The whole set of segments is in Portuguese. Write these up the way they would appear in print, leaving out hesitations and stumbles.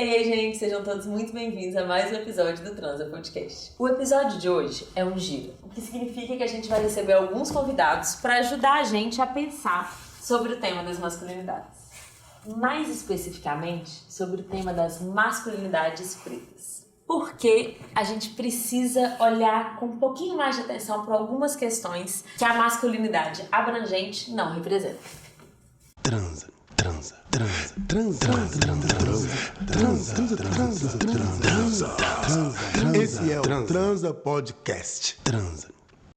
Ei, gente, sejam todos muito bem-vindos a mais um episódio do Transa Podcast. O episódio de hoje é um giro, o que significa que a gente vai receber alguns convidados para ajudar a gente a pensar sobre o tema das masculinidades. Mais especificamente, sobre o tema das masculinidades pretas. Porque a gente precisa olhar com um pouquinho mais de atenção para algumas questões que a masculinidade abrangente não representa. Transa. Esse é o Transa Podcast.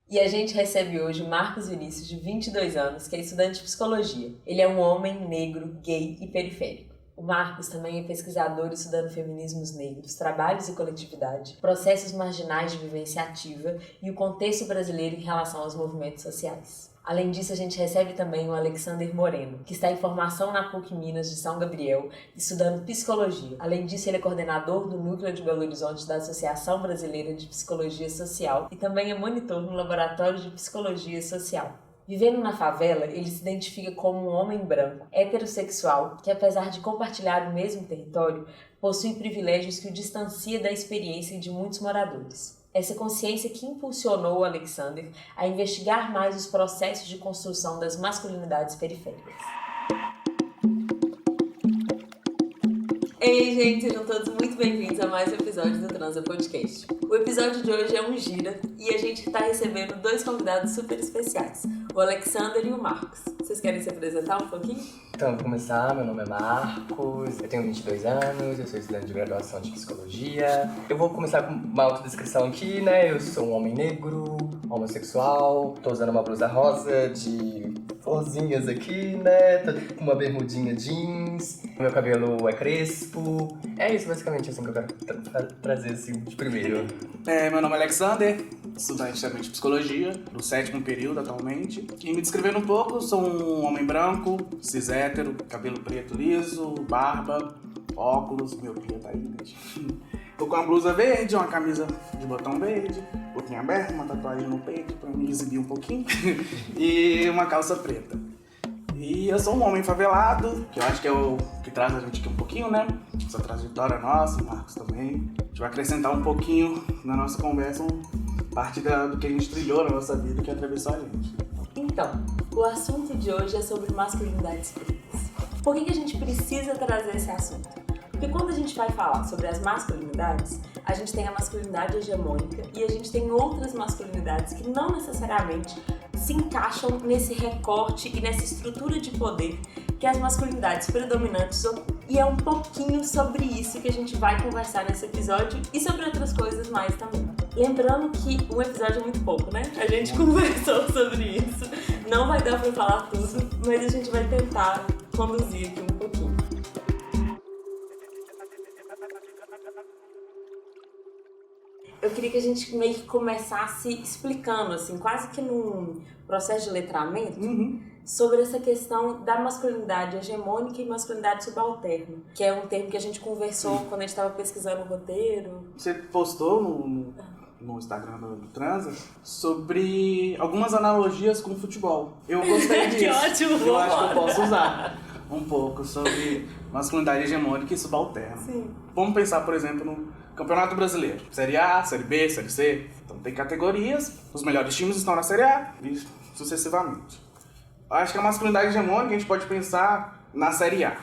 E a gente recebe hoje o Marcos Vinícius, de 22 anos, que é estudante de psicologia. Ele é um homem negro, gay e periférico. O Marcos também é pesquisador estudando feminismos negros, trabalhos e coletividade, processos marginais de vivência ativa e o contexto brasileiro em relação aos movimentos sociais. Além disso, a gente recebe também o Alexander Moreno, que está em formação na PUC Minas de São Gabriel, estudando psicologia. Além disso, ele é coordenador do Núcleo de Belo Horizonte da Associação Brasileira de Psicologia Social e também é monitor no Laboratório de Psicologia Social. Vivendo na favela, ele se identifica como um homem branco, heterossexual, que apesar de compartilhar o mesmo território, possui privilégios que o distancia da experiência de muitos moradores. Essa consciência que impulsionou o Alexander a investigar mais os processos de construção das masculinidades periféricas. Ei, gente, sejam todos muito bem-vindos a mais um episódio do Transa Podcast. O episódio de hoje é um gira e a gente está recebendo dois convidados super especiais, o Alexander e o Marcos. Vocês querem se apresentar um pouquinho? Então, vou começar. Meu nome é Marcos, eu tenho 22 anos, eu sou estudante de graduação de psicologia. Eu vou começar com uma autodescrição aqui, né? Eu sou um homem negro, homossexual, tô usando uma blusa rosa de florzinhas aqui, né? Tô com uma bermudinha jeans, meu cabelo é crespo. É isso, basicamente, assim, que eu quero trazer, assim, de primeiro. Meu nome é Alexander, estudante também de psicologia, do 7º período atualmente. E me descrevendo um pouco, sou um homem branco, cis hétero, cabelo preto liso, barba, óculos, miopia tá aí, né? Tô com uma blusa verde, uma camisa de botão verde, boquinha aberta, uma tatuagem no peito pra me exibir um pouquinho, e uma calça preta. E eu sou um homem favelado, que eu acho que é o que traz a gente aqui um pouquinho, né? Essa trajetória nossa, o Marcos também. A gente vai acrescentar um pouquinho na nossa conversa, parte do que a gente trilhou na nossa vida, que atravessou a gente. Então, o assunto de hoje é sobre masculinidades pretas. Por que a gente precisa trazer esse assunto? Porque quando a gente vai falar sobre as masculinidades, a gente tem a masculinidade hegemônica e a gente tem outras masculinidades que não necessariamente se encaixam nesse recorte e nessa estrutura de poder que as masculinidades predominantes ocupam. E é um pouquinho sobre isso que a gente vai conversar nesse episódio e sobre outras coisas mais também. Lembrando que um episódio é muito pouco, né? A gente conversou sobre isso, não vai dar pra falar tudo, mas a gente vai tentar conduzir aqui um pouquinho. Eu queria que a gente meio que começasse explicando, assim, quase que num processo de letramento, sobre essa questão da masculinidade hegemônica e masculinidade subalterna, que é um termo que a gente conversou quando a gente estava pesquisando o roteiro. Você postou no Instagram do Transa sobre algumas analogias com o futebol. Eu gostei disso. Que ótimo! Eu acho que eu posso usar um pouco sobre masculinidade hegemônica e subalterna. Sim. Vamos pensar, por exemplo, no Campeonato Brasileiro. Série A, Série B, Série C. Então tem categorias, os melhores times estão na Série A e sucessivamente. Eu acho que a masculinidade hegemônica a gente pode pensar na Série A.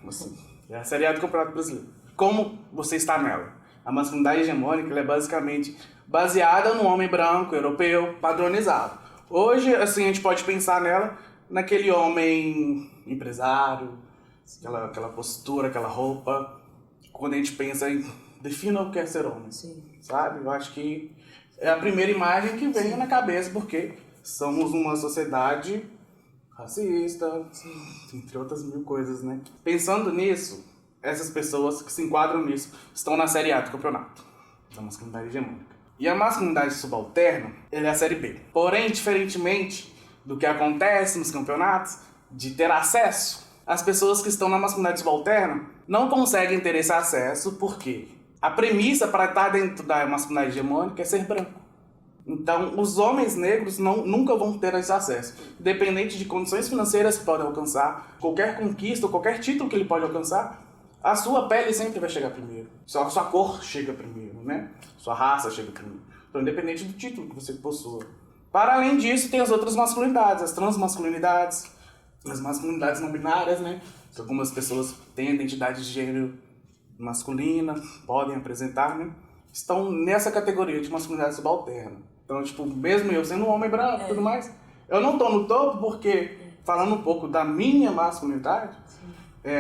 Assim, é a Série A do Campeonato Brasileiro. Como você está nela? A masculinidade hegemônica ela é basicamente baseada no homem branco, europeu, padronizado. Hoje, assim, a gente pode pensar nela naquele homem empresário, aquela postura, aquela roupa. Quando a gente pensa em defina o que é ser homem, sabe? Eu acho que é a primeira imagem que vem na cabeça, porque somos uma sociedade racista, entre outras mil coisas, né? Pensando nisso, essas pessoas que se enquadram nisso estão na Série A do campeonato, da masculinidade hegemônica. E a masculinidade subalterna, ela é a Série B. Porém, diferentemente do que acontece nos campeonatos, de ter acesso, as pessoas que estão na masculinidade subalterna não conseguem ter esse acesso porque a premissa para estar dentro da masculinidade hegemônica é ser branco. Então, os homens negros nunca vão ter esse acesso. Independente de condições financeiras que podem alcançar, qualquer conquista, qualquer título que ele pode alcançar, A sua pele sempre vai chegar primeiro. Só a sua cor chega primeiro, né? Sua raça chega primeiro. Então, independente do título que você possua. Para além disso, tem as outras masculinidades, as transmasculinidades, as masculinidades não binárias, né? Que algumas pessoas têm a identidade de gênero masculina, podem apresentar, né? Estão nessa categoria de masculinidade subalterna. Então, tipo, mesmo eu sendo um homem branco e tudo mais, eu não tô no topo porque, falando um pouco da minha masculinidade,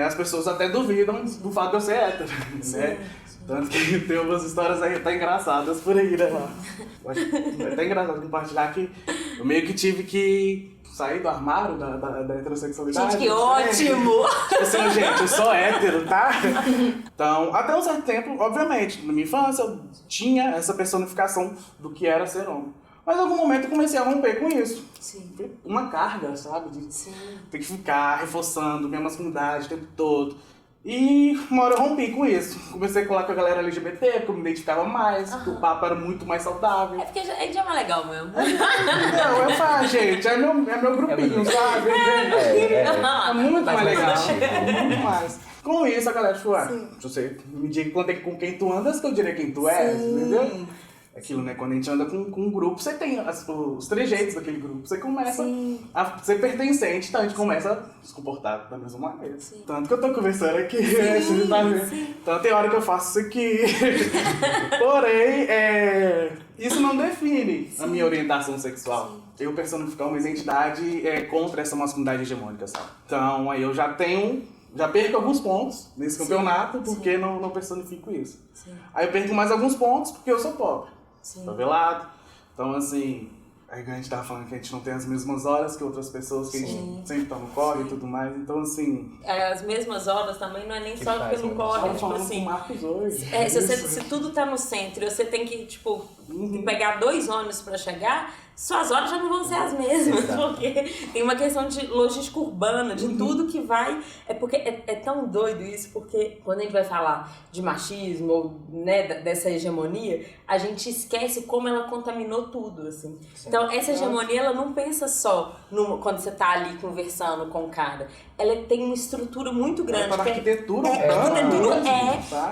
as pessoas até duvidam do fato de eu ser hétero, né? Tanto que tem umas histórias aí até engraçadas por aí, né? Eu acho até engraçado compartilhar que eu meio que tive que sair do armário da heterossexualidade. Gente, que ótimo! Tipo assim, gente, eu sou hétero, tá? Então, até um certo tempo, obviamente, na minha infância eu tinha essa personificação do que era ser homem. Mas em algum momento eu comecei a romper com isso. Sim. Foi uma carga, sabe? De Sim. ter que ficar reforçando minha masculinidade o tempo todo. E uma hora eu rompi com isso. Comecei a colar com a galera LGBT, porque eu me identificava mais, porque o papo era muito mais saudável. É porque ele já é mais legal mesmo. Não, eu falo, gente, é meu grupinho, sabe? É muito mais legal. Muito mais. Com isso, a galera falou, se você me diga com quem tu andas, que eu diria quem tu és, entendeu? Aquilo, né? Quando a gente anda com um grupo, você tem os trejeitos daquele grupo. Você começa a ser pertencente, então a gente começa a se comportar da mesma maneira. Sim. Tanto que eu tô conversando aqui, você tá vendo? Então tem hora que eu faço isso aqui. Porém, isso não define a minha orientação sexual. Eu personificar uma identidade contra essa masculinidade hegemônica, sabe? Então aí eu já perco alguns pontos nesse campeonato porque não personifico isso. Sim. Aí eu perco mais alguns pontos porque eu sou pobre. Favelado. Então, assim, aí a gente tava falando que a gente não tem as mesmas horas que outras pessoas, que a gente sempre tá no corre e tudo mais. Então, assim... As mesmas horas também não é nem só pelo corre, tipo assim... Com Marcos hoje. Se tudo tá no centro e você tem que, tipo, pegar 2 ônibus pra chegar, suas horas já não vão ser as mesmas, porque tem uma questão de logística urbana, de tudo que vai... É porque é tão doido isso, porque quando a gente vai falar de machismo, ou, né, dessa hegemonia, a gente esquece como ela contaminou tudo, assim. Sim. Então, essa hegemonia, ela não pensa só quando você tá ali conversando com o cara. Ela tem uma estrutura muito grande. A arquitetura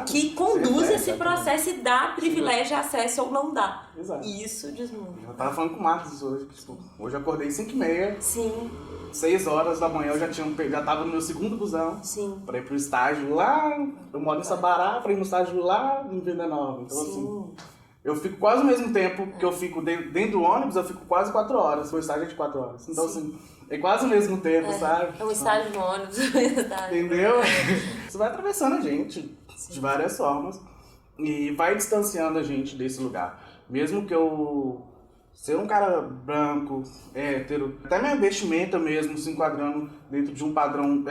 que conduz esse processo e dá privilégio, acesso ou não dá. Exato. E isso diz muito. Eu tava falando com o Marcos hoje. Hoje eu acordei 5h30. Sim. 6 horas da manhã eu já tava no meu segundo busão. Sim. Pra ir pro estágio lá. Eu moro em Sabará, pra ir no estágio lá em Venda Nova. Então, assim, eu fico quase o mesmo tempo que eu fico dentro do ônibus, eu fico quase 4 horas. O estágio é de 4 horas. Então, assim, é quase o mesmo tempo, sabe? É um estágio no ônibus. Entendeu? Você vai atravessando a gente de várias formas e vai distanciando a gente desse lugar. Mesmo que eu ser um cara branco, hétero, até minha vestimenta mesmo se enquadrando dentro de um padrão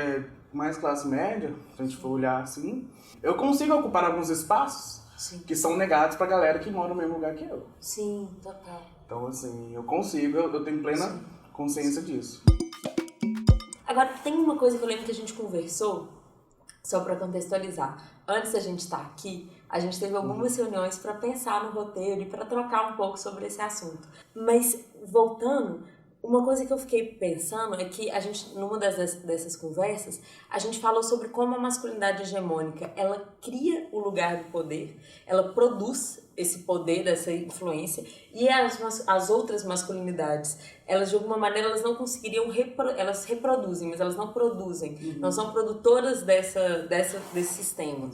mais classe média, se a gente for olhar assim, eu consigo ocupar alguns espaços que são negados pra galera que mora no mesmo lugar que eu. Sim, total. Então, assim, eu consigo, eu tenho plena consciência disso. Agora, tem uma coisa que eu lembro que a gente conversou, só pra contextualizar. Antes da gente estar aqui, a gente teve algumas reuniões para pensar no roteiro e para trocar um pouco sobre esse assunto. Mas, voltando, uma coisa que eu fiquei pensando é que a gente, numa dessas conversas, a gente falou sobre como a masculinidade hegemônica, ela cria o lugar do poder, ela produz esse poder, dessa influência, e as outras masculinidades, elas de alguma maneira elas não conseguiriam, elas reproduzem, mas elas não produzem, não são produtoras desse sistema.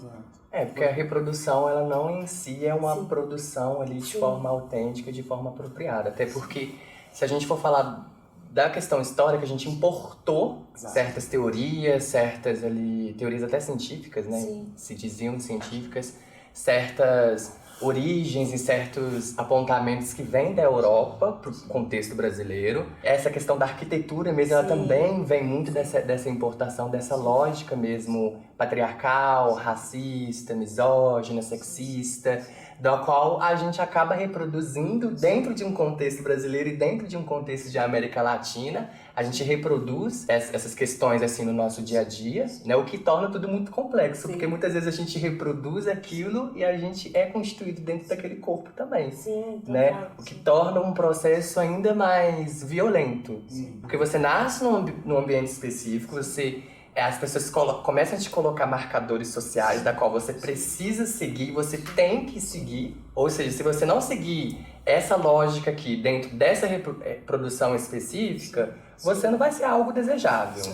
Porque a reprodução, ela não em si é uma produção ali de forma autêntica, de forma apropriada. Até porque, se a gente for falar da questão histórica, a gente importou certas teorias, certas ali, teorias até científicas, né? Se diziam científicas, certas origens e certos apontamentos que vêm da Europa para o contexto brasileiro. Essa questão da arquitetura mesmo, ela também vem muito dessa importação, dessa lógica mesmo patriarcal, racista, misógina, sexista, da qual a gente acaba reproduzindo dentro de um contexto brasileiro e dentro de um contexto de América Latina. A gente reproduz essas questões assim no nosso dia a dia, né? O que torna tudo muito complexo, porque muitas vezes a gente reproduz aquilo e a gente é constituído dentro daquele corpo também, né? O que torna um processo ainda mais violento, porque você nasce num ambiente específico, você as pessoas começam a te colocar marcadores sociais da qual você precisa seguir, você tem que seguir. Ou seja, se você não seguir essa lógica aqui dentro dessa reprodução específica, você não vai ser algo desejável,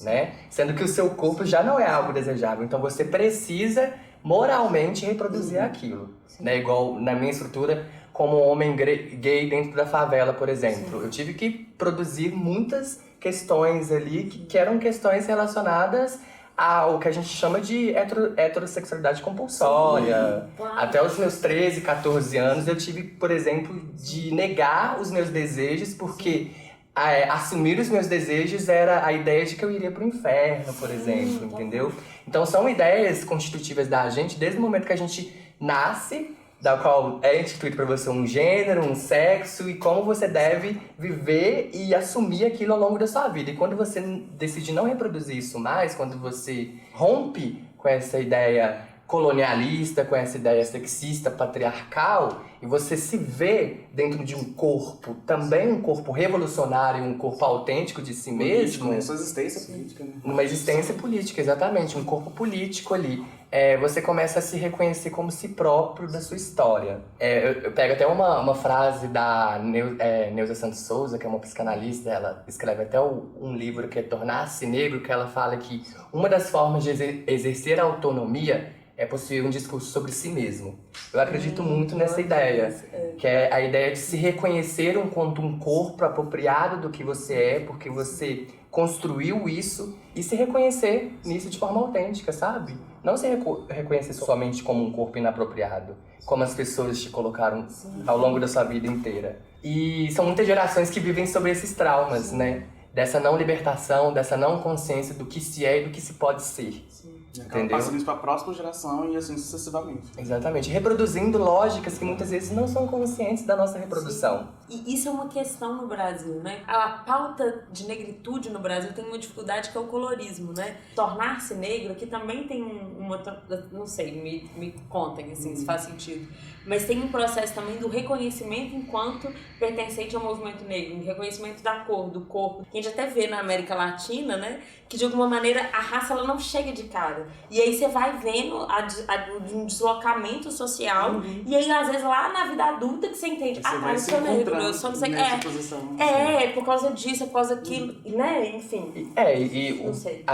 né? Sendo que o seu corpo já não é algo desejável, então você precisa moralmente reproduzir aquilo, né? Igual na minha estrutura, como homem gay dentro da favela, por exemplo. Eu tive que produzir muitas questões ali que eram questões relacionadas ao que a gente chama de heterossexualidade compulsória. Claro. Até os meus 13, 14 anos eu tive, por exemplo, de negar os meus desejos porque assumir os meus desejos era a ideia de que eu iria pro inferno, por exemplo, entendeu? Então são ideias constitutivas da gente desde o momento que a gente nasce, da qual é instituído para você um gênero, um sexo e como você deve viver e assumir aquilo ao longo da sua vida. E quando você decide não reproduzir isso mais, quando você rompe com essa ideia colonialista, com essa ideia sexista, patriarcal, e você se vê dentro de um corpo, também um corpo revolucionário, um corpo autêntico de si mesmo. Uma existência política, né? Uma existência política, exatamente, um corpo político ali. Você começa a se reconhecer como si próprio da sua história. Eu pego até uma frase da Neuza Santos Souza, que é uma psicanalista, ela escreve até um livro que é Tornar-se Negro, que ela fala que uma das formas de exercer a autonomia é possuir um discurso sobre si mesmo. Eu acredito muito nessa ideia, que é a ideia de se reconhecer enquanto um corpo apropriado do que você é, porque você construiu isso, e se reconhecer nisso de forma autêntica, sabe? Não se reconhecer somente como um corpo inapropriado, como as pessoas te colocaram ao longo da sua vida inteira. E são muitas gerações que vivem sobre esses traumas, né? Dessa não libertação, dessa não consciência do que se é e do que se pode ser. Acaba passando isso para a próxima geração e assim sucessivamente. Exatamente. Reproduzindo lógicas que muitas vezes não são conscientes da nossa reprodução. E isso é uma questão no Brasil, né? A pauta de negritude no Brasil tem uma dificuldade que é o colorismo, né? Tornar-se negro, que também tem uma... Não sei, me contem, assim, se faz sentido. Mas tem um processo também do reconhecimento enquanto pertencente ao movimento negro, um reconhecimento da cor, do corpo. Que a gente até vê na América Latina, né? Que de alguma maneira a raça ela não chega de cara. E aí você vai vendo um deslocamento social. E aí, às vezes, lá na vida adulta que você entende, eu sou negro, eu sou não sei o que. Por causa disso, por causa daquilo, né? Enfim. Não sei.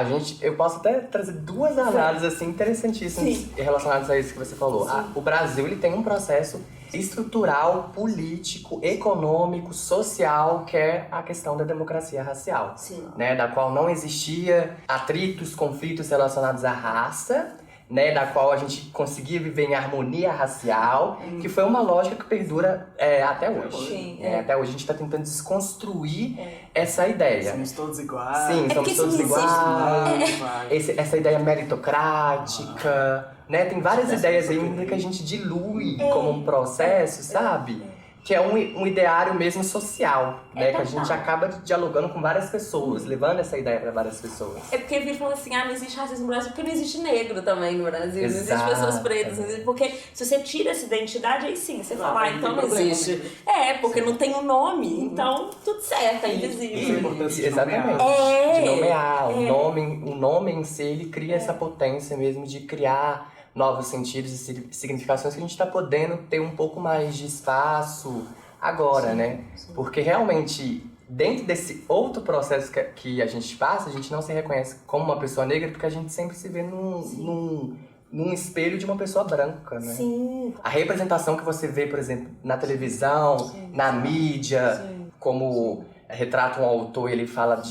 Eu posso até trazer duas análises assim, interessantíssimas relacionadas a isso que você falou. O Brasil ele tem um processo estrutural, político, econômico, social, que é a questão da democracia racial, né, da qual não existia atritos, conflitos relacionados à raça, né, da qual a gente conseguia viver em harmonia racial, que foi uma lógica que perdura até hoje. Até hoje a gente está tentando desconstruir essa ideia. Somos todos iguais. Sim, somos todos iguais. Essa ideia meritocrática, né? Tem várias ideias ainda que a gente dilui como um processo, sabe? Que é um ideário mesmo social, né? Que a gente acaba dialogando com várias pessoas, levando essa ideia para várias pessoas. É porque eles falam assim, não existe racismo no Brasil, porque não existe negro também no Brasil, não existe pessoas pretas, não existe, porque se você tira essa identidade, aí sim, você fala, então não existe. Porque não tem um nome, então tudo certo, é invisível. Exatamente. De nomear. O nome em si, ele cria essa potência mesmo de criar novos sentidos e significações que a gente está podendo ter um pouco mais de espaço agora, né? Porque realmente, dentro desse outro processo que a gente passa, a gente não se reconhece como uma pessoa negra porque a gente sempre se vê num espelho de uma pessoa branca, né? A representação que você vê, por exemplo, na televisão, na mídia, como retrata um autor, ele fala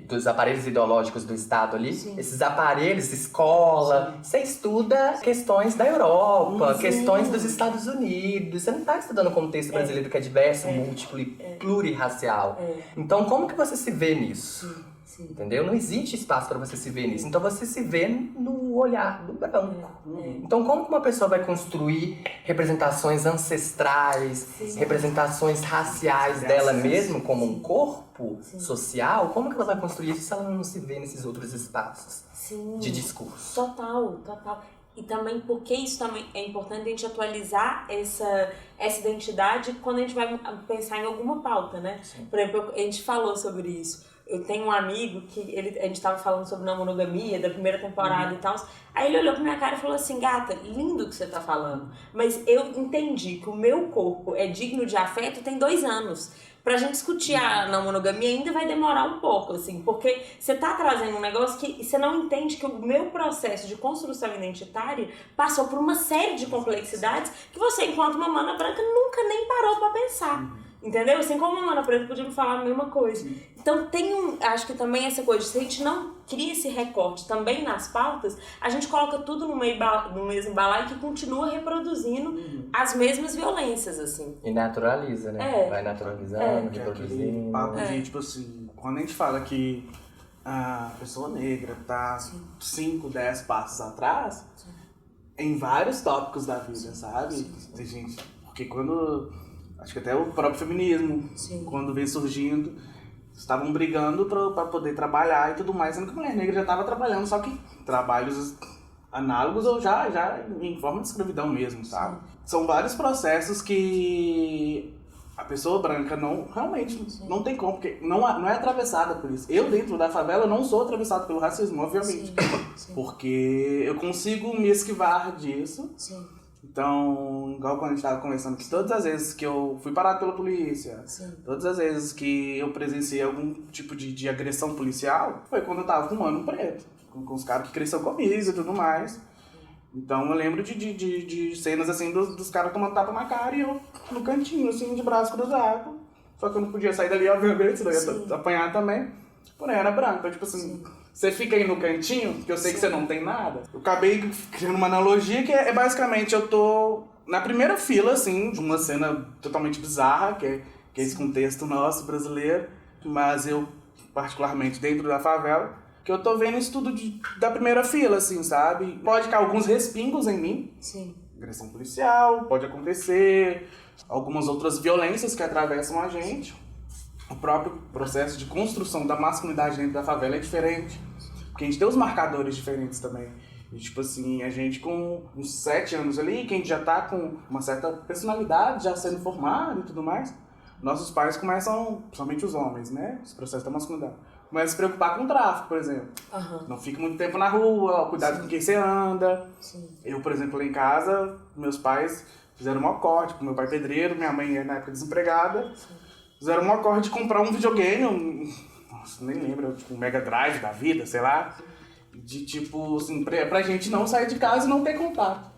dos aparelhos ideológicos do Estado ali. Esses aparelhos, escola, você estuda questões da Europa, questões dos Estados Unidos. Você não está estudando o contexto brasileiro que é diverso, múltiplo e plurirracial. Então, como que você se vê nisso? Entendeu? Não existe espaço para você se ver nisso. Então você se vê no olhar do branco. Então como que uma pessoa vai construir representações ancestrais, representações raciais dela mesma como um corpo social? Como que ela vai construir isso se ela não se vê nesses outros espaços de discurso? Total. E também porque isso também é importante a gente atualizar essa identidade quando a gente vai pensar em alguma pauta, né? Por exemplo, a gente falou sobre isso. Eu tenho um amigo que a gente tava falando sobre não monogamia, da primeira temporada e tal. Aí ele olhou pra minha cara e falou assim, gata, lindo o que você tá falando, mas eu entendi que o meu corpo é digno de afeto tem 2 anos. Pra gente discutir a não monogamia ainda vai demorar um pouco, assim, porque você tá trazendo um negócio que você não entende que o meu processo de construção identitária passou por uma série de complexidades que você, enquanto uma mana branca, nunca nem parou pra pensar. Entendeu? Assim como uma mana preta podia me falar a mesma coisa. Então acho que também essa coisa, se a gente não cria esse recorte também nas pautas, a gente coloca tudo no mesmo balaio que continua reproduzindo as mesmas violências, assim. E naturaliza, né? Vai naturalizando, reproduzindo. Papo de, tipo assim, quando a gente fala que a pessoa negra tá 5, 10 passos atrás, em vários tópicos da vida, sabe? Tem gente, porque quando... Acho que até o próprio feminismo, quando veio surgindo, estavam brigando pra poder trabalhar e tudo mais, sendo que a mulher negra já estava trabalhando, só que trabalhos análogos ou já em forma de escravidão mesmo, sabe? São vários processos que a pessoa branca realmente não tem como, porque não é atravessada por isso. Eu, dentro da favela, não sou atravessado pelo racismo, obviamente, porque eu consigo me esquivar disso. Então, igual quando a gente estava conversando, que todas as vezes que eu fui parado pela polícia, todas as vezes que eu presenciei algum tipo de agressão policial, foi quando eu tava com um mano preto, com os caras que cresceram comigo e tudo mais. Então eu lembro de cenas assim dos caras tomando tapa na cara e eu no cantinho, assim, de braço cruzado. Só que eu não podia sair dali, obviamente, senão eu ia apanhar também. Porém, era branco, então tipo assim... Você fica aí no cantinho, que eu sei que você não tem nada. Eu acabei criando uma analogia que é basicamente, eu tô na primeira fila, assim, de uma cena totalmente bizarra, que é esse contexto nosso, brasileiro. Mas eu, particularmente dentro da favela, que eu tô vendo isso tudo da primeira fila, assim, sabe? Pode cair alguns respingos em mim. Agressão policial, pode acontecer. Algumas outras violências que atravessam a gente. O próprio processo de construção da masculinidade dentro da favela é diferente. Porque a gente tem os marcadores diferentes também. E, tipo assim, a gente com uns 7 anos ali, que a gente já tá com uma certa personalidade, já sendo formado e tudo mais, nossos pais começam, principalmente os homens, né? Esse processo da masculinidade. Começam a se preocupar com o tráfico, por exemplo. Não fique muito tempo na rua, cuidado com quem você anda. Eu, por exemplo, lá em casa, meus pais fizeram um acorde, meu pai pedreiro, minha mãe na época desempregada. Fizeram um acorde de comprar um videogame, nossa, nem lembro, tipo um Mega Drive da vida, sei lá. De tipo, assim, pra gente não sair de casa e não ter contato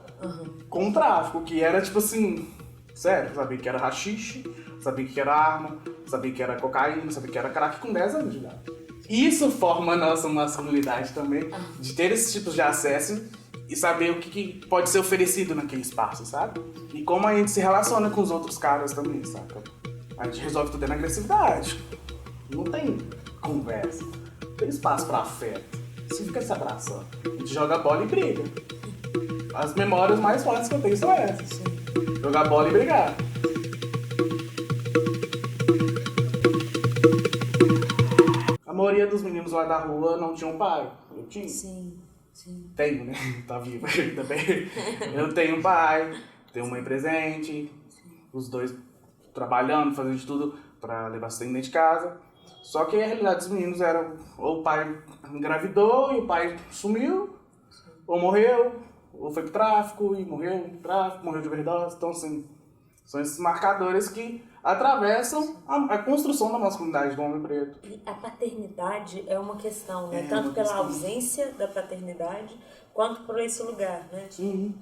com o tráfico, que era tipo assim, sério, sabia que era haxixe, sabia que era arma, sabia que era cocaína, sabia que era crack com 10 anos de idade. Isso forma a nossa masculinidade também, de ter esses tipos de acesso e saber o que pode ser oferecido naquele espaço, sabe? E como a gente se relaciona com os outros caras também, saca? A gente resolve tudo na agressividade. Não tem conversa. Não tem espaço pra afeto. Você fica se abraçando. A gente joga bola e briga. As memórias mais fortes que eu tenho são essas. Jogar bola e brigar. A maioria dos meninos lá da rua não tinham pai. Eu tinha. Tenho, né? Tá vivo ainda bem. Eu tenho um pai, tenho mãe presente. Os dois trabalhando, fazendo de tudo pra levar sustento dentro de casa. Só que a realidade dos meninos era ou o pai engravidou e o pai sumiu, ou morreu, ou foi pro tráfico e morreu no tráfico, morreu de overdose. Então, assim, são esses marcadores que atravessam a construção da masculinidade do homem preto. E a paternidade é uma questão, né? Tanto pela ausência da paternidade, quanto por esse lugar, né?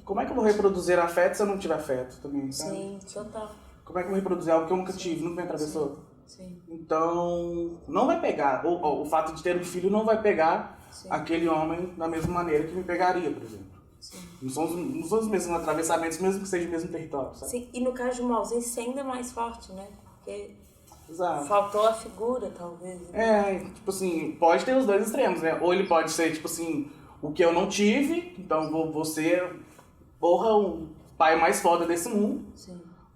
Como é que eu vou reproduzir afeto se eu não tiver afeto também, sabe? Sim, total. Como é que eu vou reproduzir algo que eu nunca tive, nunca me atravessou? Então, não vai pegar, o fato de ter um filho não vai pegar aquele homem da mesma maneira que me pegaria, por exemplo. Não são os mesmos atravessamentos, mesmo que seja o mesmo território, sabe? Sim, e no caso de uma ausência ainda mais forte, né? Porque Exato. faltou a figura, talvez. Né? Tipo assim, pode ter os dois extremos, né? Ou ele pode ser, tipo assim, o que eu não tive, então vou ser, o pai mais foda desse mundo.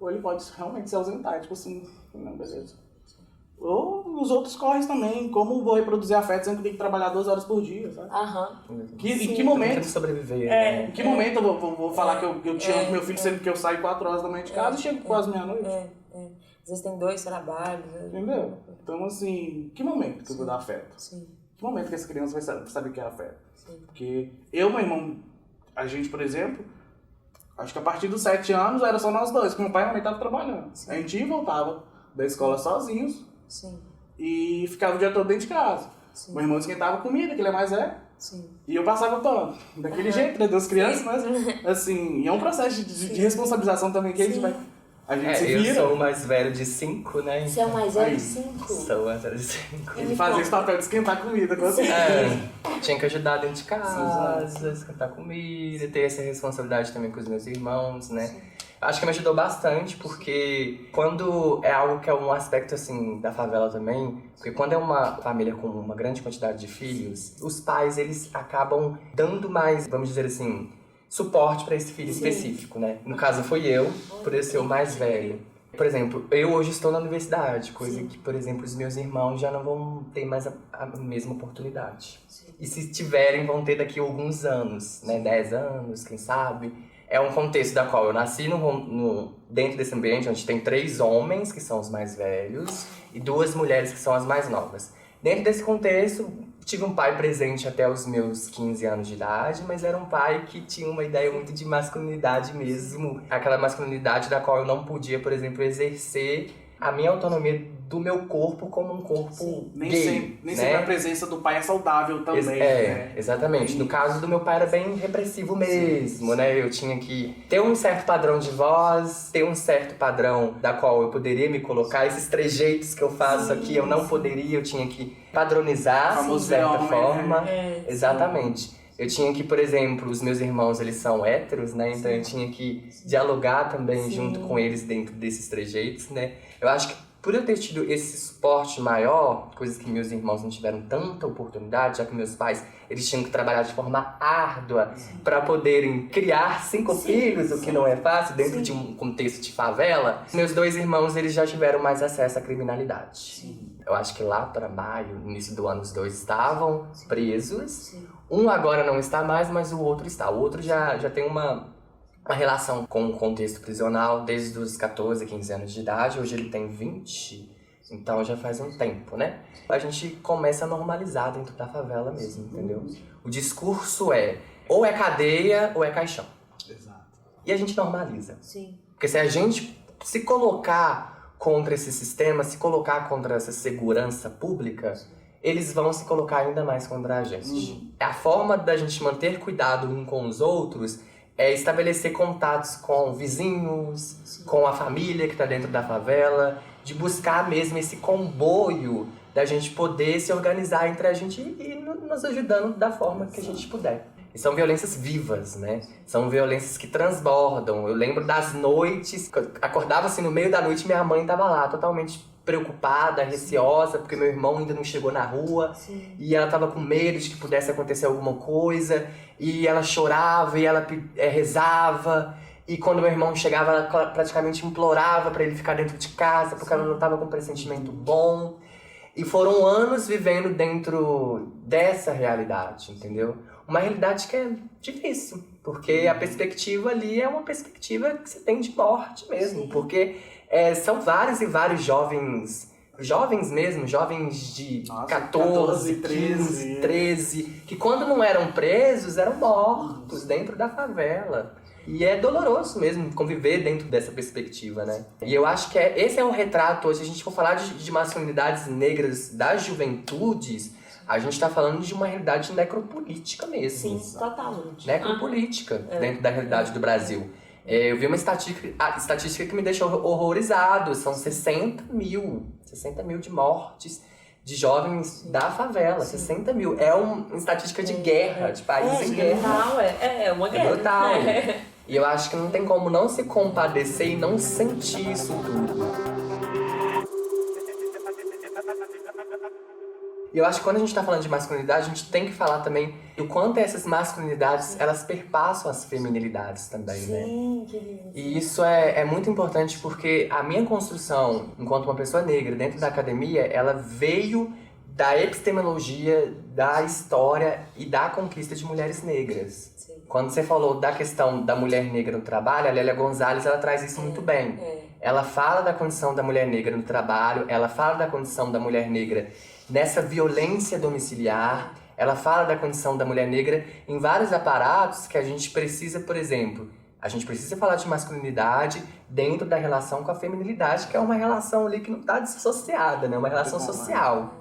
Ou ele pode realmente se ausentar, tipo assim, não, beleza. Ou os outros corres também, como vou reproduzir afeto sendo que eu tenho que trabalhar 2 horas por dia, sabe? Em que momento? Sobreviver. Em que momento eu vou falar que eu te amo com meu filho sendo que eu saio 4 horas da manhã de casa e chego quase meia-noite? Às vezes tem 2 trabalhos. Entendeu? Então, assim, que momento que eu vou dar afeto? Sim. Que momento que essa criança vai saber o que é afeto? Sim. Porque eu, meu irmão, a gente, por exemplo, acho que a partir dos 7 anos era só nós dois, porque meu pai e minha mãe estavam trabalhando. Sim. A gente ia e voltava da escola sozinhos Sim. e ficava o dia todo dentro de casa. Sim. Meu irmão esquentava comida, que ele é mais velho, Sim. e eu passava pano. Daquele jeito, né, das crianças, mas assim, e é um processo de responsabilização também que a gente vai. A gente se eu vira. sou o mais velho de 5, né? Você é o mais velho Aí. de 5? Sou o mais velho de 5. Ele fazia esse papel de esquentar comida com você. Tinha que ajudar dentro de casa, esquentar comida, ter essa responsabilidade também com os meus irmãos, né? Acho que me ajudou bastante, porque quando é algo que é um aspecto, assim, da favela também, porque quando é uma família com uma grande quantidade de filhos, os pais, eles acabam dando mais, vamos dizer assim, suporte para esse filho específico, né? No caso, foi eu, por eu ser o mais velho. Por exemplo, eu hoje estou na universidade, coisa que, por exemplo, os meus irmãos já não vão ter mais a mesma oportunidade. E se tiverem, vão ter daqui a alguns anos, né? 10 anos, quem sabe. É um contexto da qual eu nasci dentro desse ambiente onde tem 3 homens, que são os mais velhos, e 2 mulheres, que são as mais novas. Dentro desse contexto, tive um pai presente até os meus 15 anos de idade, mas era um pai que tinha uma ideia muito de masculinidade mesmo. Aquela masculinidade da qual eu não podia, por exemplo, exercer a minha autonomia do meu corpo como um corpo Nem gay, sempre a presença do pai é saudável também, né? Exatamente. No caso do meu pai era bem repressivo mesmo, né? Eu tinha que ter um certo padrão de voz, ter um certo padrão da qual eu poderia me colocar. Esses trejeitos que eu faço aqui, eu não poderia, eu tinha que padronizar, de certa forma. né? Exatamente. Eu tinha que, por exemplo, os meus irmãos, eles são héteros, né? Então eu tinha que dialogar também junto com eles dentro desses trejeitos, né? Eu acho que por eu ter tido esse suporte maior, coisas que meus irmãos não tiveram tanta oportunidade, já que meus pais, eles tinham que trabalhar de forma árdua para poderem criar 5 filhos, o que não é fácil, dentro de um contexto de favela. Meus 2 irmãos, eles já tiveram mais acesso à criminalidade. Eu acho que lá para maio, no início do ano, os 2 estavam presos. Um agora não está mais, mas o outro está. O outro já tem uma relação com o contexto prisional desde os 14, 15 anos de idade. Hoje ele tem 20, então já faz um tempo, né? A gente começa a normalizar dentro da favela mesmo, entendeu? O discurso é ou é cadeia ou é caixão. Exato. E a gente normaliza. Sim. Porque se a gente se colocar contra esse sistema, se colocar contra essa segurança pública, eles vão se colocar ainda mais contra a gente. A forma da gente manter cuidado um com os outros é estabelecer contatos com vizinhos, com a família que está dentro da favela, de buscar mesmo esse comboio da gente poder se organizar entre a gente e nos ajudando da forma que a gente puder. E são violências vivas, né? São violências que transbordam. Eu lembro das noites, acordava assim no meio da noite e minha mãe estava lá, totalmente preocupada, receosa, porque meu irmão ainda não chegou na rua. E ela tava com medo de que pudesse acontecer alguma coisa, e ela chorava, e ela rezava, e quando meu irmão chegava, ela praticamente implorava para ele ficar dentro de casa, porque ela não tava com um pressentimento bom. E foram anos vivendo dentro dessa realidade, entendeu? Uma realidade que é difícil, porque a perspectiva ali é uma perspectiva que você tem de morte mesmo, porque são vários e vários jovens mesmo, jovens de 14, 15, 13, que quando não eram presos, eram mortos dentro da favela. E é doloroso mesmo conviver dentro dessa perspectiva, né? E eu acho que esse é um retrato, hoje a gente for falar de masculinidades negras das juventudes, a gente tá falando de uma realidade necropolítica mesmo. Sim, totalmente. Necropolítica dentro da realidade do Brasil. Eu vi uma estatística que me deixou horrorizado. São 60 mil de mortes de jovens da favela. 60 mil. É uma estatística de guerra, de país em guerra. É uma guerra. É brutal. E eu acho que não tem como não se compadecer e não sentir isso tudo. E eu acho que quando a gente tá falando de masculinidade, a gente tem que falar também do quanto essas masculinidades, elas perpassam as feminilidades também, né? Sim, querido. E isso é muito importante porque a minha construção, enquanto uma pessoa negra dentro da academia, ela veio da epistemologia, da história e da conquista de mulheres negras. Sim. Quando você falou da questão da mulher negra no trabalho, a Lélia Gonzalez, ela traz isso muito bem. Ela fala da condição da mulher negra no trabalho, ela fala da condição da mulher negra nessa violência domiciliar, ela fala da condição da mulher negra em vários aparatos que a gente precisa, por exemplo, a gente precisa falar de masculinidade dentro da relação com a feminilidade, que é uma relação ali que não está dissociada, né? Uma relação social.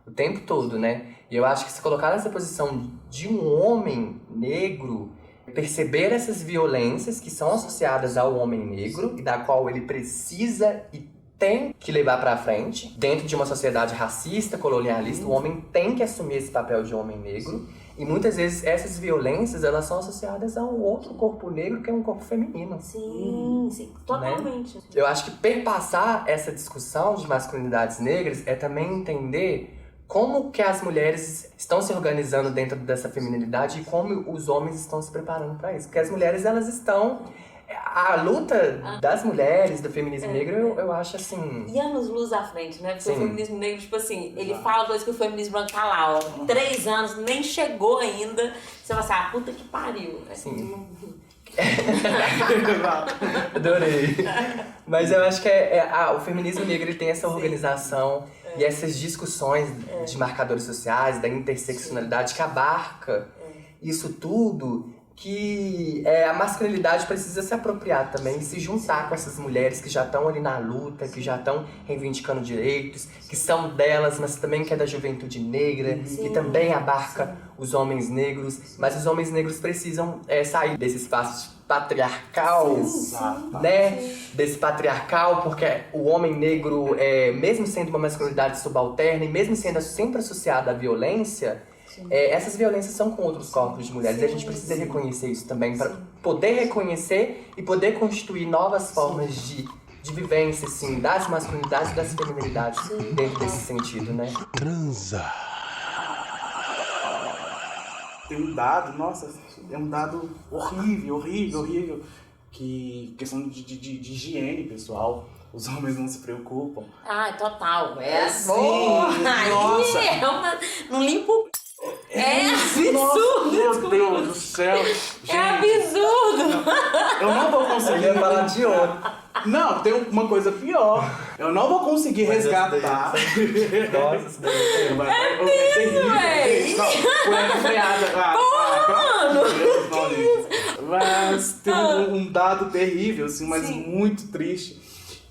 O tempo todo, né? E eu acho que se colocar nessa posição de um homem negro, perceber essas violências que são associadas ao homem negro e da qual ele precisa e tem que levar pra frente, dentro de uma sociedade racista, colonialista, o homem tem que assumir esse papel de homem negro. E muitas vezes essas violências, elas são associadas a um outro corpo negro, que é um corpo feminino. Sim, totalmente. Né? Eu acho que perpassar essa discussão de masculinidades negras é também entender como que as mulheres estão se organizando dentro dessa feminilidade e como os homens estão se preparando para isso. Porque as mulheres, elas estão... A luta das mulheres, do feminismo negro, eu acho assim... E anos-luz à frente, né? Porque Sim. o feminismo negro, tipo assim, ele fala coisa que o feminismo branco tá lá, ó. 3 anos, nem chegou ainda. Você vai assim, puta que pariu. Sim. Adorei. Mas eu acho que o feminismo negro ele tem essa organização e essas discussões de marcadores sociais, da interseccionalidade que abarca isso tudo, que a masculinidade precisa se apropriar também, se juntar com essas mulheres que já estão ali na luta, que já estão reivindicando direitos, que são delas, mas também que é da juventude negra, que também abarca os homens negros, mas os homens negros precisam sair desse espaço patriarcal, né? Desse patriarcal, porque o homem negro, mesmo sendo uma masculinidade subalterna e mesmo sendo sempre associada à violência, essas violências são com outros corpos de mulheres. E a gente precisa reconhecer isso também, para poder reconhecer e poder constituir novas formas de vivência, assim, das masculinidades e das feminilidades dentro desse sentido, né? Transa. Tem um dado, nossa, é um dado horrível, que questão de higiene pessoal, os homens não se preocupam. Ah, total. Sim, nossa. Não limpo. É absurdo. Nossa, meu Deus do céu. Gente, É absurdo. eu não vou Eu conseguir ia falar de outro. Não, tem uma coisa pior. Eu não vou conseguir resgatar. Nossa, isso daí É terrível, véi. gente. Não, cueca freada. Mas tem um dado terrível, assim, mas muito triste,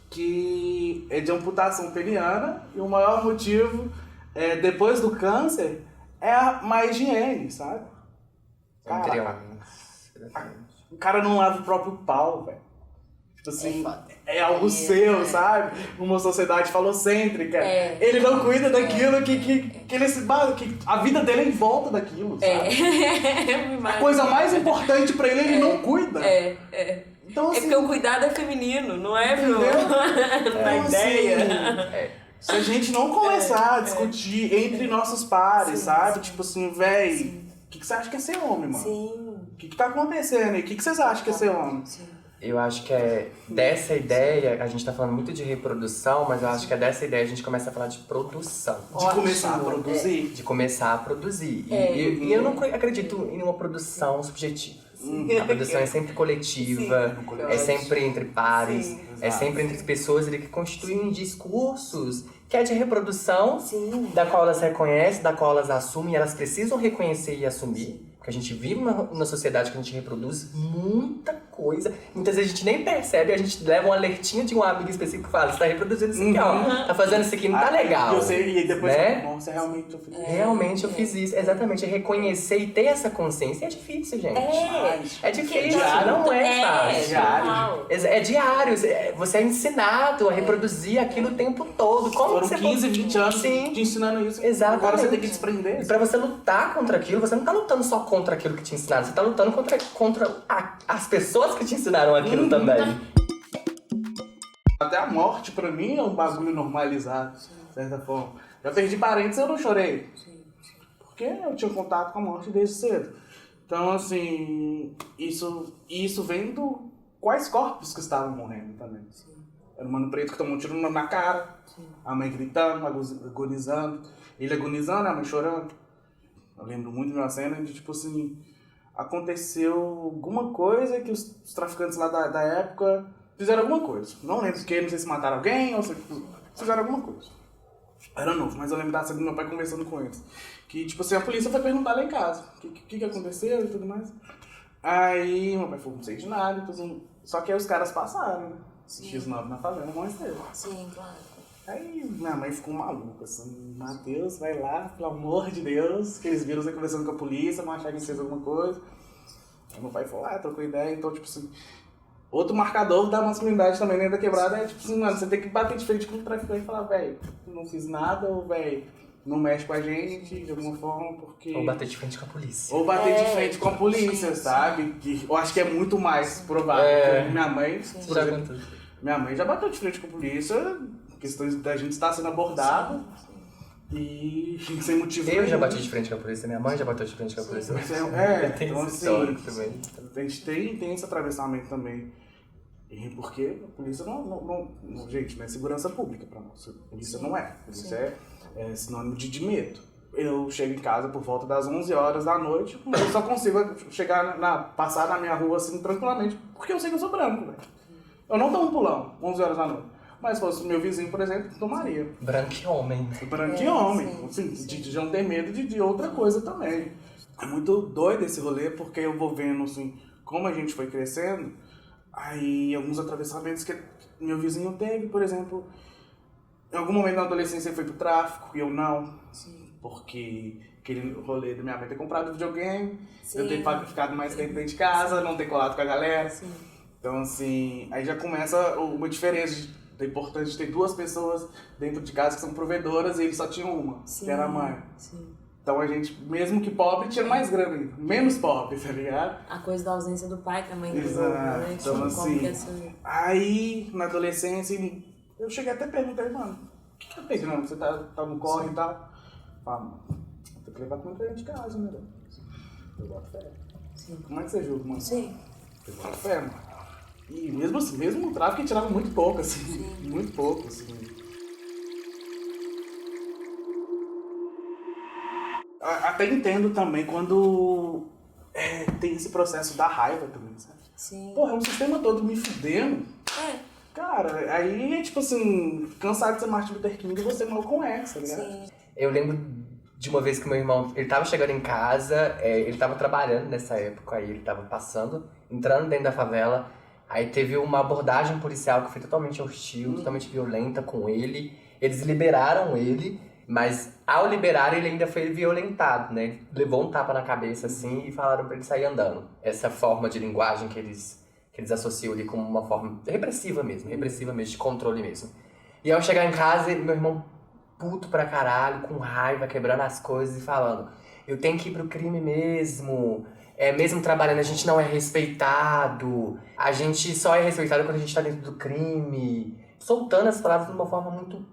que é de amputação peniana, e o maior motivo, depois do câncer, é a má higiene, sabe? Entre Cara, homens. o cara não lava o próprio pau, velho. Tipo assim, foda. é algo seu, sabe? Uma sociedade falocêntrica. Ele não cuida daquilo que ele se basa, que a vida dele é em volta daquilo, sabe? A coisa mais importante pra ele não cuida. Então, assim, porque o cuidado é feminino, não é, meu? Entendeu? Na ideia. Se a gente não começar a discutir entre nossos pares, sabe? Tipo assim, véi, o que você acha que é ser homem, mano? Sim. O que tá acontecendo aí? O que vocês acham que é ser homem? Eu acho que dessa ideia, a gente tá falando muito de reprodução, mas eu acho que dessa ideia a gente começa a falar de produção. De começar a produzir? De começar a produzir. E eu não acredito em uma produção subjetiva. A produção é sempre coletiva, é sempre entre pares, é sempre entre pessoas ali que constituem discursos que é de reprodução, da qual elas reconhecem, da qual elas assumem, e elas precisam reconhecer e assumir. Porque a gente vive numa sociedade que a gente reproduz muita coisa. Muitas vezes a gente nem percebe, a gente leva um alertinho de um amigo específico que fala: você tá reproduzindo isso aqui, ó. Tá fazendo isso aqui, não tá legal. Eu sei, e depois, né? Nossa, realmente eu fiz isso. Realmente eu fiz isso. Exatamente, é reconhecer e ter essa consciência. É difícil, gente. É difícil, não é fácil. Diário. É diário. Você é ensinado a reproduzir aquilo o tempo todo. Como Foram você 15, 20 anos Sim. te ensinando isso. Exatamente. Agora você tem que desprender. E pra você lutar contra aquilo, você não tá lutando só contra aquilo que te ensinaram, você tá lutando contra as pessoas que te ensinaram aquilo também. Até a morte, pra mim, é um bagulho normalizado, de certa forma. Já perdi parentes e eu não chorei. Porque eu tinha contato com a morte desde cedo. Então, assim, isso vem do quais corpos que estavam morrendo também. Era o mano preto que tomou um tiro na cara, a mãe gritando, agonizando, ele agonizando, a mãe chorando. Eu lembro muito de uma cena de, tipo assim, aconteceu alguma coisa que os traficantes lá da época fizeram alguma coisa. Não lembro porque, não sei se mataram alguém ou se fizeram alguma coisa. Era novo, mas eu lembro da cena do meu pai conversando com eles. Que, tipo assim, a polícia foi perguntar lá em casa o que aconteceu e tudo mais. Aí meu pai falou, não sei de nada e tudo. Só que aí os caras passaram, né? X9 na favela, não esteve. Sim, claro. Aí minha mãe ficou maluca, assim, Matheus, vai lá, pelo amor de Deus, que eles viram você conversando com a polícia, vão achar que ele fez alguma coisa. Aí meu pai falou, trocou ideia, então, tipo assim, outro marcador da masculinidade também dentro da quebrada é, tipo assim, mano, você tem que bater de frente com o traficante e falar, velho, não fiz nada, ou, velho, não mexe com a gente, de alguma forma, porque... Ou bater de frente com a polícia. Ou bater de frente com a polícia, sabe? Que eu acho que é muito mais provável. Porque minha mãe, por exemplo, minha mãe já bateu de frente com a polícia, questões da gente estar sendo abordado e sem motivo Eu já nenhum. bati de frente com a polícia, minha mãe já bateu de frente com a polícia. Tem Então esse assim, histórico também. a gente tem esse atravessamento também. E porque a polícia não gente, não é segurança pública pra nós. A polícia não é. A polícia é sinônimo de medo. Eu chego em casa por volta das 11 horas da noite, eu só consigo passar na minha rua assim tranquilamente, porque eu sei que eu sou branco, velho. Eu não dou um pulão 11 horas da noite. Mas se fosse meu vizinho, por exemplo, tomaria. Branco e homem. Branco e homem. Assim, de não ter medo de outra coisa também. É muito doido esse rolê, porque eu vou vendo assim, como a gente foi crescendo, aí alguns atravessamentos que meu vizinho teve, por exemplo, em algum momento na adolescência ele foi pro tráfico e eu não. Sim. Porque aquele rolê da minha mãe ter comprado videogame, eu ter ficado mais tempo dentro de casa, não ter colado com a galera. Sim. Então assim, aí já começa uma diferença é importante ter duas pessoas dentro de casa que são provedoras e eles só tinham uma, que era a mãe. Sim. Então a gente, mesmo que pobre, tinha mais grana ainda. Menos pobre, tá ligado? A coisa da ausência do pai também. Exato. Né? Então assim, aí na adolescência eu cheguei até a perguntar, mano, o que tá pegando? Você tá no corre e tal? Fala, mano, tem que levar comida dentro de casa, né? Eu boto fé. Sim. Como é que você julga, mano? Sim. Eu boto fé, mano. E mesmo assim, mesmo o tráfico tirava muito pouco, assim. Sim. Muito pouco, assim. Até entendo também quando tem esse processo da raiva também, sabe? Sim. Porra, é um sistema todo me fudendo. Cara, aí é tipo assim, cansado de ser Martin Luther King e você mal com X, tá ligado? Sim. Eu lembro de uma vez que meu irmão, ele tava chegando em casa, ele tava trabalhando nessa época, aí ele tava entrando dentro da favela. Aí teve uma abordagem policial que foi totalmente hostil, totalmente violenta com ele. Eles liberaram ele, mas ao liberar ele ainda foi violentado, né? Ele levou um tapa na cabeça assim e falaram pra ele sair andando. Essa forma de linguagem que eles associam ali como uma forma repressiva mesmo, de controle mesmo. E ao chegar em casa, meu irmão puto pra caralho, com raiva, quebrando as coisas e falando: eu tenho que ir pro crime mesmo. Mesmo trabalhando, a gente não é respeitado. A gente só é respeitado quando a gente tá dentro do crime. Soltando as palavras de uma forma muito...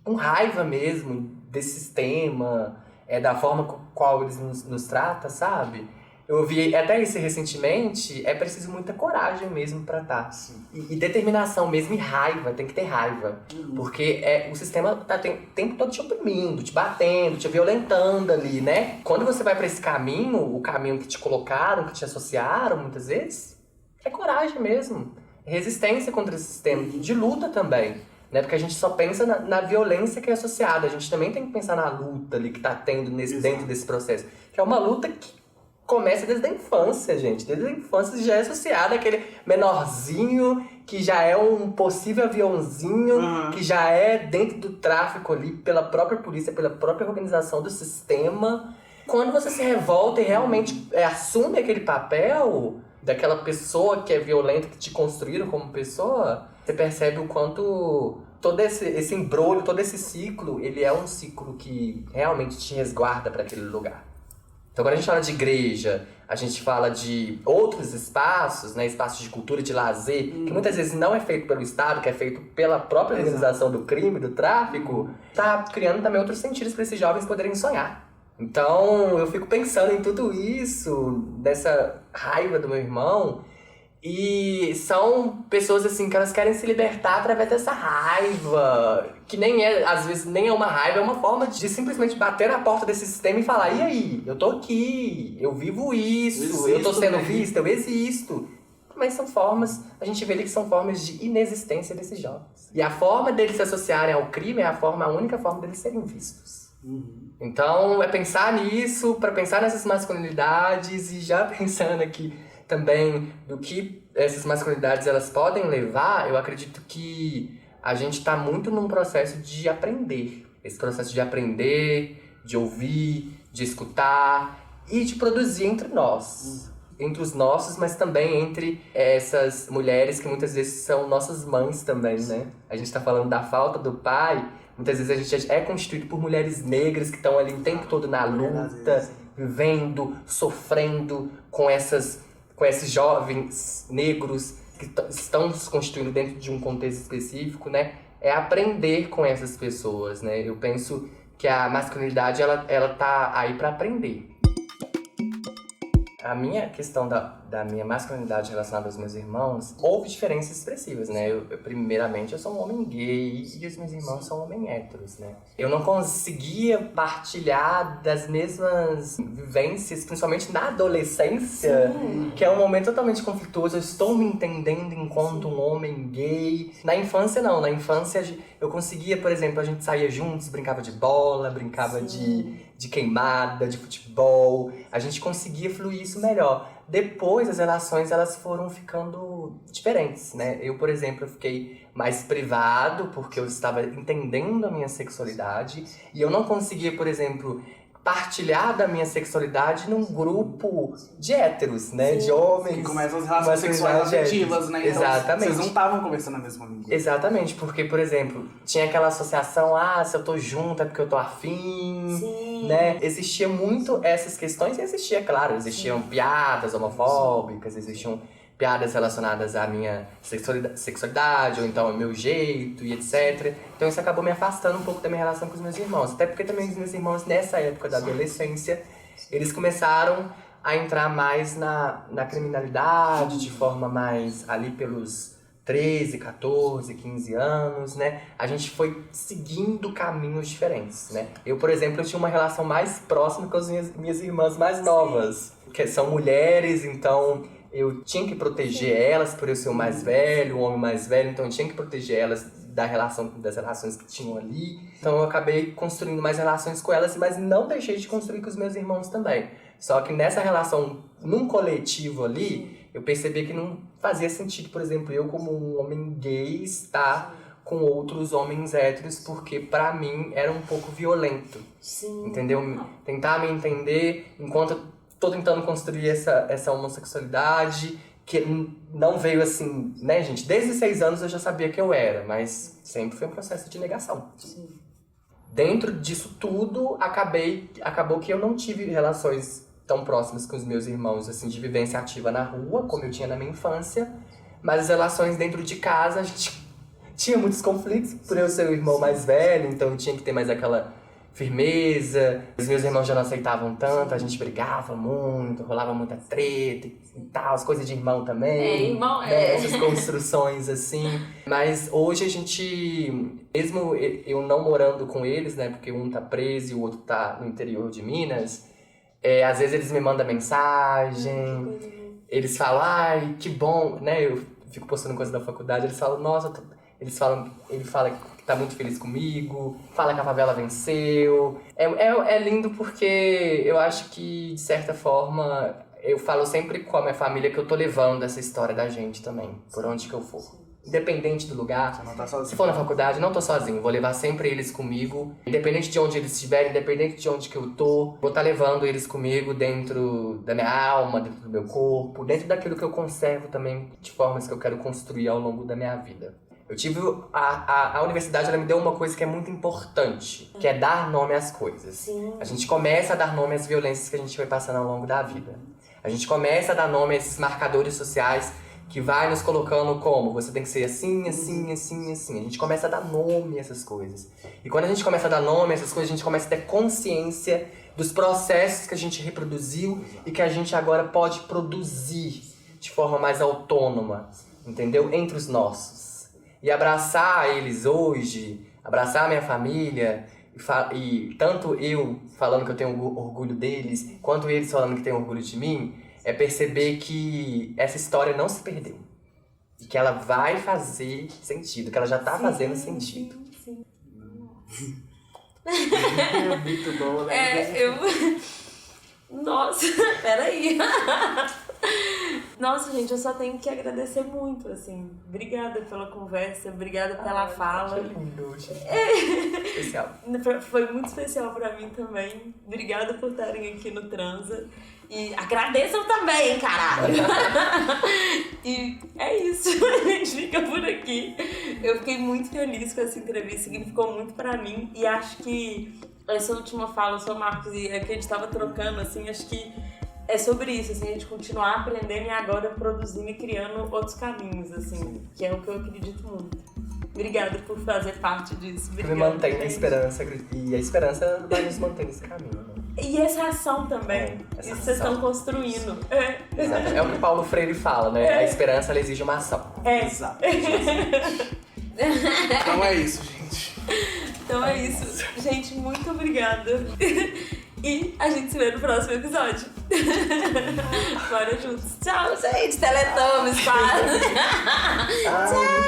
com raiva mesmo, desse sistema, da forma com qual eles nos tratam, sabe? Eu ouvi até isso recentemente, é preciso muita coragem mesmo pra estar. E determinação mesmo, e raiva, tem que ter raiva. Porque o sistema tá o tempo todo te oprimindo, te batendo, te violentando ali, né? Quando você vai pra esse caminho, o caminho que te colocaram, que te associaram muitas vezes, é coragem mesmo. Resistência contra esse sistema, de luta também. Né? Porque a gente só pensa na violência que é associada, a gente também tem que pensar na luta ali que tá tendo dentro desse processo. Que é uma luta que começa desde a infância, gente. Desde a infância já é associado àquele menorzinho que já é um possível aviãozinho, que já é dentro do tráfico ali pela própria polícia, pela própria organização do sistema. Quando você se revolta e realmente assume aquele papel daquela pessoa que é violenta, que te construíram como pessoa, você percebe o quanto todo esse embrolho, todo esse ciclo, ele é um ciclo que realmente te resguarda para aquele lugar. Então, quando a gente fala de igreja, a gente fala de outros espaços, né, espaços de cultura, de lazer, que muitas vezes não é feito pelo Estado, que é feito pela própria organização do crime, do tráfico, tá criando também outros sentidos para esses jovens poderem sonhar. Então, eu fico pensando em tudo isso, dessa raiva do meu irmão, E são pessoas, assim, que elas querem se libertar através dessa raiva. Que nem é, às vezes, nem é uma raiva, é uma forma de simplesmente bater na porta desse sistema e falar: e aí? Eu tô aqui, eu vivo isso, eu tô sendo vista, eu existo. Mas são formas, a gente vê ali que são formas de inexistência desses jovens. E a forma deles se associarem ao crime é a única forma deles serem vistos. Então, é pensar nisso, para pensar nessas masculinidades e já pensando aqui também do que essas masculinidades elas podem levar, eu acredito que a gente está muito num processo de aprender. Esse processo de aprender, de ouvir, de escutar e de produzir entre nós. Entre os nossos, mas também entre essas mulheres que muitas vezes são nossas mães também, né? A gente tá falando da falta do pai, muitas vezes a gente é constituído por mulheres negras que estão ali o tempo todo na luta, vivendo, sofrendo com esses jovens negros que estão se constituindo dentro de um contexto específico, né? É aprender com essas pessoas, né? Eu penso que a masculinidade, ela tá aí para aprender. A minha questão da minha masculinidade relacionada aos meus irmãos, houve diferenças expressivas, né? Primeiramente, eu sou um homem gay e os meus irmãos são homens héteros, né? Eu não conseguia partilhar das mesmas vivências, principalmente na adolescência, que é um momento totalmente conflituoso. Eu estou me entendendo enquanto um homem gay. Na infância, não. Na infância, eu conseguia, por exemplo, a gente saía juntos, brincava de bola, brincava de queimada, de futebol. A gente conseguia fluir isso melhor. Depois, as relações, elas foram ficando diferentes, né? Eu, por exemplo, eu fiquei mais privado, porque eu estava entendendo a minha sexualidade. E eu não conseguia, por exemplo, partilhar da minha sexualidade num grupo de héteros, né? De homens. Que começam as relações sexuais afetivas, né? Então, exatamente. Vocês não estavam conversando a mesma língua. Exatamente, porque, por exemplo, tinha aquela associação, se eu tô junto é porque eu tô afim, né? Existia muito essas questões e existiam piadas homofóbicas, existiam piadas relacionadas à minha sexualidade, ou então ao meu jeito e etc. Então isso acabou me afastando um pouco da minha relação com os meus irmãos. Até porque também os meus irmãos, nessa época da adolescência, eles começaram a entrar mais na criminalidade, de forma mais ali pelos 13, 14, 15 anos, né? A gente foi seguindo caminhos diferentes, né? Eu, por exemplo, eu tinha uma relação mais próxima com as minhas irmãs mais novas, que são mulheres, então eu tinha que proteger elas por eu ser o mais velho, o homem mais velho, então eu tinha que proteger elas das relações que tinham ali. Então eu acabei construindo mais relações com elas, mas não deixei de construir com os meus irmãos também. Só que nessa relação, num coletivo ali, eu percebi que não fazia sentido, por exemplo, eu como um homem gay estar com outros homens héteros, porque pra mim era um pouco violento. Entendeu? Tentar me entender enquanto eu tô tentando construir essa homossexualidade, que não veio assim, né, gente? Desde 6 anos eu já sabia que eu era, mas sempre foi um processo de negação. Dentro disso tudo, acabou que eu não tive relações tão próximas com os meus irmãos, assim, de vivência ativa na rua, como eu tinha na minha infância, mas as relações dentro de casa, a gente tinha muitos conflitos, por eu ser o irmão mais velho, então eu tinha que ter mais aquela firmeza. Os meus irmãos já não aceitavam tanto, a gente brigava muito, rolava muita treta e tal, as coisas de irmão também. Essas construções assim. Mas hoje a gente, mesmo eu não morando com eles, né, porque um tá preso e o outro tá no interior de Minas, às vezes eles me mandam mensagem, eles falam, que bom, né, eu fico postando coisa da faculdade, eles falam, nossa, ele fala que tá muito feliz comigo, fala que a favela venceu. É lindo porque eu acho que, de certa forma, eu falo sempre com a minha família que eu tô levando essa história da gente também, por onde que eu for. Independente do lugar, Você não tá sozinho. Se for na faculdade, não tô sozinho, vou levar sempre eles comigo. Independente de onde eles estiverem, independente de onde que eu tô, vou estar levando eles comigo dentro da minha alma, dentro do meu corpo, dentro daquilo que eu conservo também, de formas que eu quero construir ao longo da minha vida. Eu tive a universidade, ela me deu uma coisa que é muito importante, que é dar nome às coisas. A gente começa a dar nome às violências que a gente vai passando ao longo da vida. A gente começa a dar nome a esses marcadores sociais que vai nos colocando como você tem que ser assim, assim, assim, assim. A gente começa a dar nome a essas coisas. E quando a gente começa a dar nome a essas coisas, a gente começa a ter consciência dos processos que a gente reproduziu e que a gente agora pode produzir de forma mais autônoma, entendeu? Entre os nossos. E abraçar eles hoje, abraçar minha família, e tanto eu falando que eu tenho orgulho deles, quanto eles falando que têm orgulho de mim, é perceber que essa história não se perdeu. E que ela vai fazer sentido, que ela já tá fazendo sentido. Sim. É muito bom, né? Nossa, peraí. Nossa, gente, eu só tenho que agradecer muito, assim. Obrigada pela conversa, obrigada pela fala. Que lindo, especial. Foi muito especial pra mim também. Obrigada por estarem aqui no Transa. E agradeçam também, caralho! E é isso, a gente fica por aqui. Eu fiquei muito feliz com essa entrevista, significou muito pra mim. E acho que essa última fala, só Marcos, e a que a gente tava trocando, assim, acho que é sobre isso, assim, a gente continuar aprendendo e agora produzindo e criando outros caminhos, assim, que é o que eu acredito muito. Obrigada por fazer parte disso. Me mantém na esperança, e a esperança vai nos manter nesse caminho, né? E essa ação também, isso vocês estão construindo. Exato. É o que o Paulo Freire fala, né? A esperança, ela exige uma ação. Exato. Então é isso, gente. Então é isso. Gente, muito obrigada. E a gente se vê no próximo episódio. Bora juntos. Tchau, gente. Teletubbies, quase. Tchau.